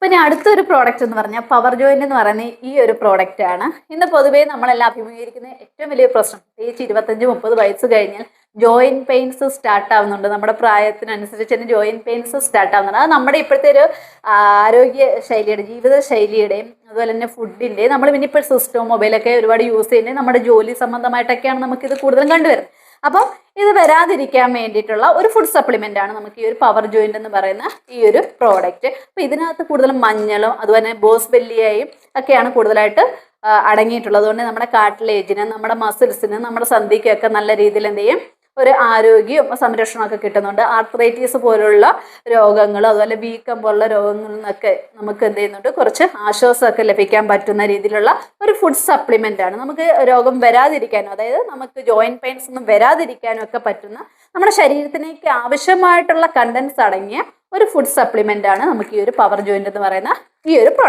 ഇനി അടുത്തൊരു പ്രോഡക്റ്റ് എന്ന് പറഞ്ഞാൽ പവർ ജോയിന്റ് എന്ന് പറയുന്ന ഈ ഒരു പ്രോഡക്റ്റ് ആണ്. ഇന്ന് പൊതുവേ നമ്മളെല്ലാം അഭിമുഖീകരിക്കുന്ന ഏറ്റവും വലിയ പ്രശ്നം, പ്രത്യേകിച്ച് 25-30 വയസ്സ് കഴിഞ്ഞാൽ ജോയിന്റ് പെയിൻസ് സ്റ്റാർട്ട് ആവുന്നുണ്ട്. നമ്മുടെ പ്രായത്തിനനുസരിച്ച് തന്നെ ജോയിന്റ് പെയിൻസ് സ്റ്റാർട്ട് ആവുന്നുണ്ട്. അത് നമ്മുടെ ഇപ്പോഴത്തെ ഒരു ആരോഗ്യ ശൈലിയുടെ, ജീവിത ശൈലിയുടെയും അതുപോലെ തന്നെ ഫുഡിൻ്റെയും, നമ്മൾ പിന്നെ ഇപ്പോൾ സിസ്റ്റവും മൊബൈലൊക്കെ ഒരുപാട് യൂസ് ചെയ്യുന്നത് നമ്മുടെ ജോലി സംബന്ധമായിട്ടൊക്കെയാണ് നമുക്കിത് കൂടുതലും കണ്ടുവരുന്നത്. അപ്പം ഇത് വരാതിരിക്കാൻ വേണ്ടിയിട്ടുള്ള ഒരു ഫുഡ് സപ്ലിമെൻ്റ് ആണ് നമുക്ക് ഈ ഒരു പവർ ജോയിന്റ് എന്ന് പറയുന്ന ഈ ഒരു പ്രോഡക്റ്റ്. അപ്പോൾ ഇതിനകത്ത് കൂടുതലും മഞ്ഞളും അതുപോലെ തന്നെ ബോസ്ബെല്ലിയയും ഒക്കെയാണ് കൂടുതലായിട്ട് അടങ്ങിയിട്ടുള്ളത്. അതുകൊണ്ട് നമ്മുടെ കാർട്ടിലേജിന്, നമ്മുടെ മസിൽസിന്, നമ്മുടെ സന്ധിക്കൊക്കെ നല്ല രീതിയിൽ എന്ത് ചെയ്യും, ഒരു ആരോഗ്യവും സംരക്ഷണമൊക്കെ കിട്ടുന്നുണ്ട്. ആർത്രൈറ്റീസ് പോലുള്ള രോഗങ്ങൾ, അതുപോലെ വീക്കം പോലുള്ള രോഗങ്ങളിൽ നിന്നൊക്കെ നമുക്ക് എന്ത് ചെയ്യുന്നുണ്ട്, കുറച്ച് ആശ്വാസമൊക്കെ ലഭിക്കാൻ പറ്റുന്ന രീതിയിലുള്ള ഒരു ഫുഡ് സപ്ലിമെൻ്റ് ആണ്. നമുക്ക് രോഗം വരാതിരിക്കാനും, അതായത് നമുക്ക് ജോയിന്റ് പെയിൻസ് ഒന്നും വരാതിരിക്കാനും ഒക്കെ പറ്റുന്ന, നമ്മുടെ ശരീരത്തിലേക്ക് ആവശ്യമായിട്ടുള്ള കണ്ടൻസ് അടങ്ങിയ ഒരു ഫുഡ് സപ്ലിമെൻ്റ് ആണ് നമുക്ക് ഈ ഒരു പവർ ജോയിന്റ് എന്ന് പറയുന്ന ഈ ഒരു പ്രോഡക്റ്റ്.